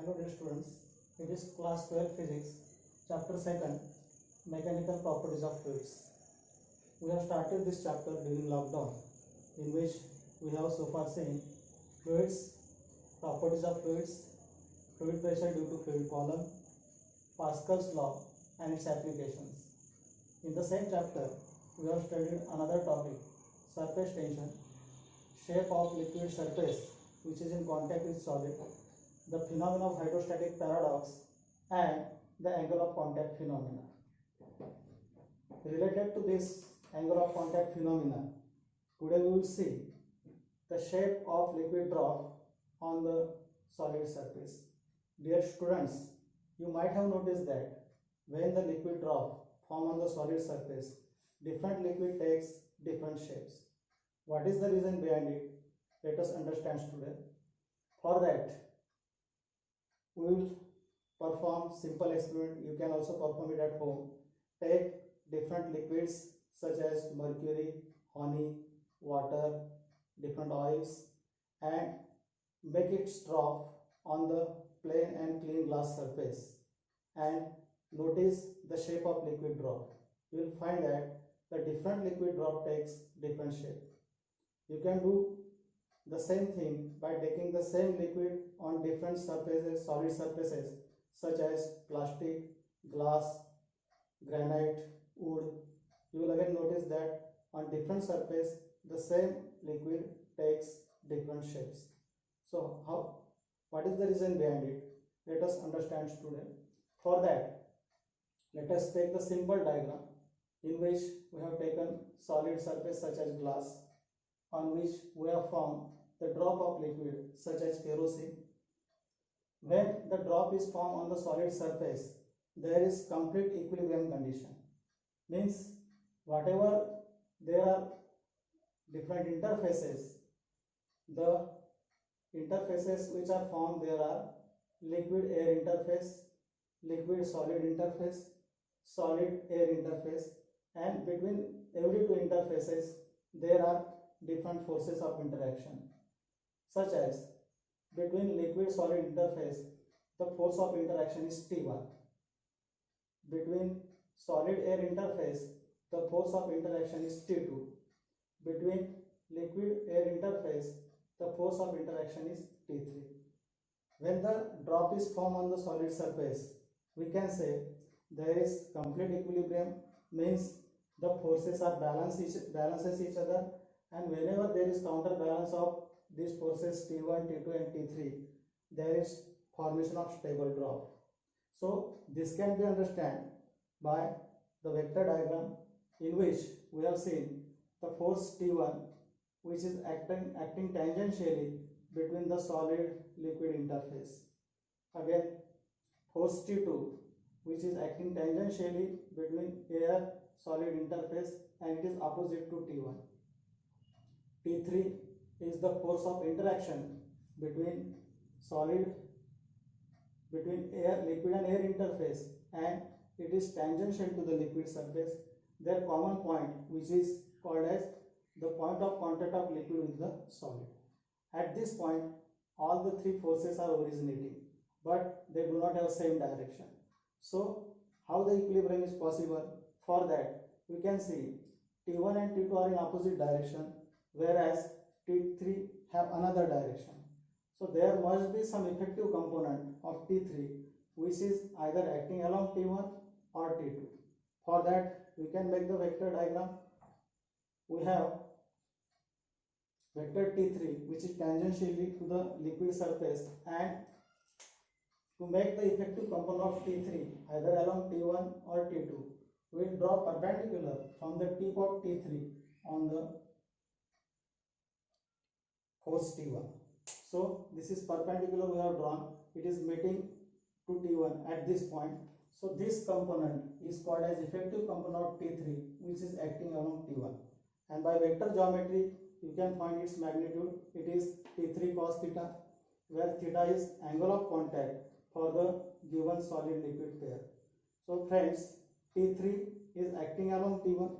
Hello dear students, it is class 12 physics, chapter 2nd, mechanical properties of fluids. We have started this chapter during lockdown, in which we have so far seen fluids, properties of fluids, fluid pressure due to fluid column, Pascal's law and its applications. In the same chapter, we have studied another topic, surface tension, shape of liquid surface which is in contact with solid, the phenomena of hydrostatic paradox, and the angle of contact phenomena. Related to this angle of contact phenomena, today we will see the shape of liquid drop on the solid surface. Dear students, you might have noticed that when the liquid drop form on the solid surface, different liquid takes different shapes. What is the reason behind it? Let us understand today. For that, we will perform simple experiment. You can also perform it at home. Take different liquids such as mercury, honey, water, different oils, and make it drop on the plain and clean glass surface, and notice the shape of liquid drop. You will find that the different liquid drop takes different shape. You can do the same thing by taking the same liquid on different surfaces, solid surfaces such as plastic, glass, granite, wood. You will again notice that on different surface the same liquid takes different shapes. So what is the reason behind it? Let us understand today. For that, let us take the simple diagram in which we have taken solid surface such as glass, on which we have formed the drop of liquid such as kerosene. When the drop is formed on the solid surface, there is complete equilibrium condition. Means whatever there are different interfaces, the interfaces which are formed, there are liquid air interface, liquid solid interface, solid air interface, and between every two interfaces there are different forces of interaction, such as between liquid solid interface the force of interaction is T1. Between solid air interface the force of interaction is T2. Between liquid air interface the force of interaction is T3. When the drop is formed on the solid surface, we can say there is complete equilibrium, means the forces are balances each other, and whenever there is counterbalance of these forces T1, T2 and T3, there is formation of stable drop. So this can be understood by the vector diagram, in which we have seen the force T1 which is acting tangentially between the solid liquid interface. Again, force T2 which is acting tangentially between air solid interface, and it is opposite to T1. T3 is the force of interaction between air, liquid and air interface, and it is tangential to the liquid surface. Their common point, which is called as the point of contact of liquid with the solid. At this point, all the three forces are originating, but they do not have same direction. So how the equilibrium is possible? For that, we can see T1 and T2 are in opposite direction, whereas T3 have another direction. So there must be some effective component of T3 which is either acting along T1 or T2. For that, we can make the vector diagram. We have vector T3 which is tangentially to the liquid surface, and to make the effective component of T3 either along T1 or T2, we will draw perpendicular from the tip of T3 on the force T1. So this is perpendicular we have drawn, it is meeting to T1 at this point. So this component is called as effective component of T3 which is acting along T1, and by vector geometry you can find its magnitude. It is T3 cos theta, where theta is angle of contact for the given solid liquid pair. So friends, T3 is acting along T1,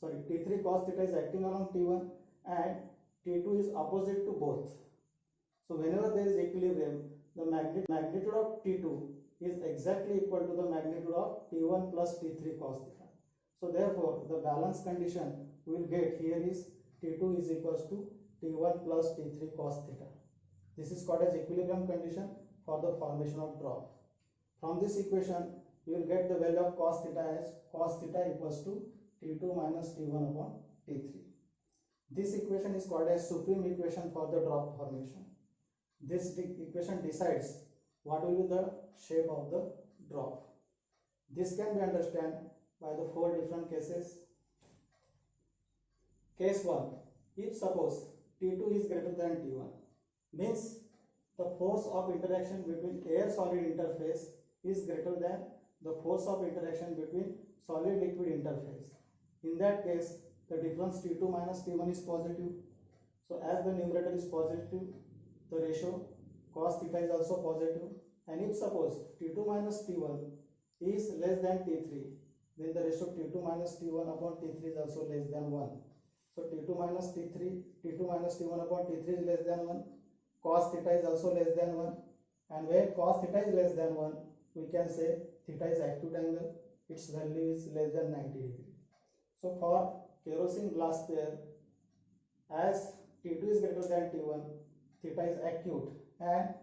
T3 cos theta is acting along T1, and T2 is opposite to both. So whenever there is equilibrium, the magnitude of T2 is exactly equal to the magnitude of T1 plus T3 cos theta. So therefore, the balance condition we will get here is T2 is equals to T1 plus T3 cos theta. This is called as equilibrium condition for the formation of drop. From this equation, you will get the value of cos theta as cos theta equals to T2 minus T1 upon T3. This equation is called as supreme equation for the drop formation. This equation decides what will be the shape of the drop. This can be understood by the 4 different cases. Case 1. If suppose T2 is greater than T1, means the force of interaction between air solid interface is greater than the force of interaction between solid liquid interface. In that case, the difference T2 minus T1 is positive. So as the numerator is positive, the ratio cos theta is also positive. And if suppose T2 minus T1 is less than T3, then the ratio T2 minus T1 upon T3 is also less than 1. So T2 minus T1 upon T3 is less than 1. Cos theta is also less than 1. And when cos theta is less than 1, we can say theta is acute angle. Its value is less than 90 degree. So for kerosene glass pair, as T2 is greater than T1, theta is acute, and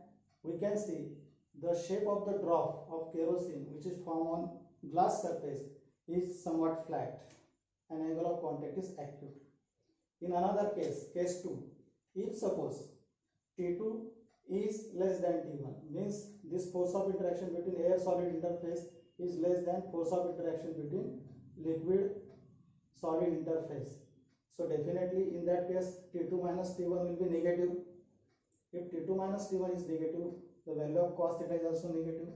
we can see the shape of the drop of kerosene which is formed on glass surface is somewhat flat and angle of contact is acute. In another case, case 2, if suppose T2 is less than T1, means this force of interaction between air solid interface is less than force of interaction between liquid solid interface. So definitely in that case T2 minus T1 will be negative. If T2 minus T1 is negative, the value of cos theta is also negative.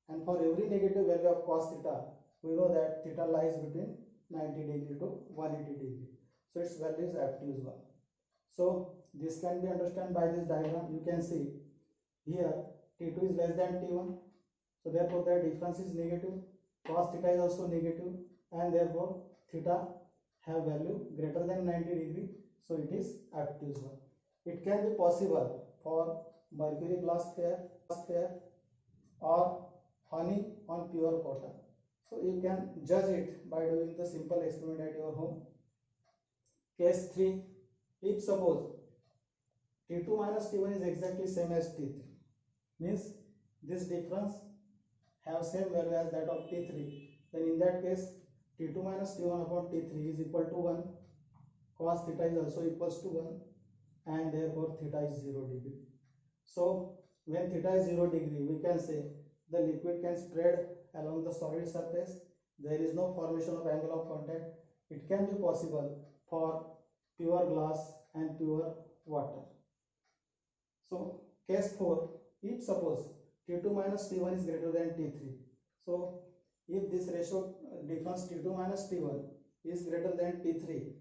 And for every negative value of cos theta, we know that theta lies between 90 degree to 180 degree. So its value is obtuse 1. So this can be understood by this diagram. You can see here T2 is less than T1. So therefore the difference is negative. Cos theta is also negative, and therefore theta have value greater than 90 degree. So it is obtuse 1. It can be possible for mercury glass pair or honey on pure cotton. So you can judge it by doing the simple experiment at your home. Case 3. If suppose T2 minus T1 is exactly same as T3, means this difference have same value as that of T3, then in that case T2 minus T1 upon T3 is equal to 1. Cos theta is also equals to 1, and therefore theta is 0 degree. So when theta is 0 degree, we can say the liquid can spread along the solid surface. There is no formation of angle of contact. It can be possible for pure glass and pure water. So case 4, if suppose T2 minus T1 is greater than T3, so if this ratio difference T2 minus T1 is greater than T3,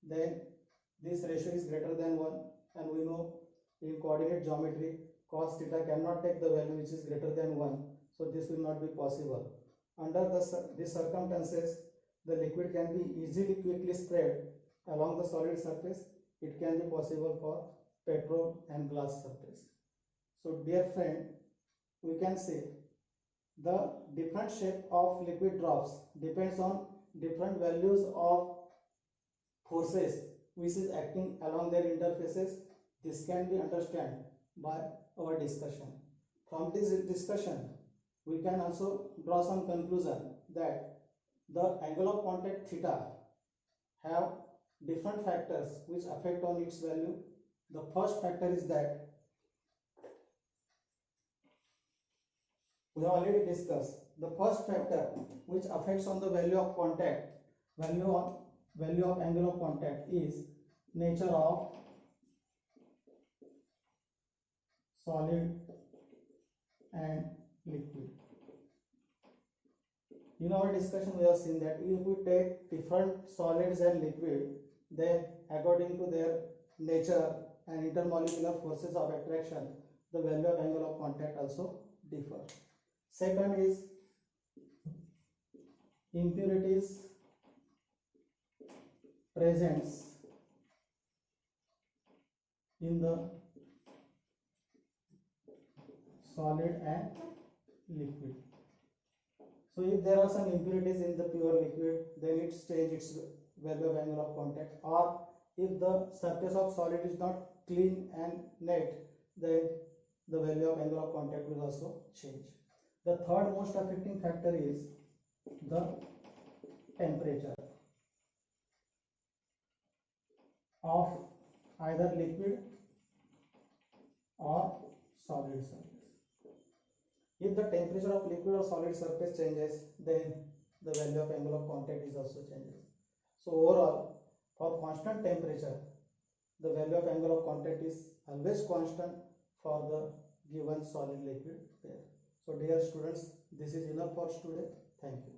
then this ratio is greater than 1, and we know in coordinate geometry cos theta cannot take the value which is greater than 1, so this will not be possible. Under these circumstances, the liquid can be easily quickly spread along the solid surface. It can be possible for petrol and glass surface. So dear friend, we can say the different shape of liquid drops depends on different values of forces which is acting along their interfaces. This can be understood by our discussion. From this discussion, we can also draw some conclusion that the angle of contact theta have different factors which affect on its value. The first factor is that we have already discussed. The first factor which affects on the value of contact, value of angle of contact is nature of solid and liquid. In our discussion, we have seen that if we take different solids and liquid, then according to their nature and intermolecular forces of attraction, the value of angle of contact also differ. Second is impurities presence in the solid and liquid. So if there are some impurities in the pure liquid, then it changes its value of angle of contact, or if the surface of solid is not clean and net, then the value of angle of contact will also change. The third most affecting factor is the temperature of either liquid or solid surface. If the temperature of liquid or solid surface changes, then the value of angle of contact is also changes. So overall, for constant temperature, the value of angle of contact is always constant for the given solid liquid pair. So dear students, this is enough for today. Thank you.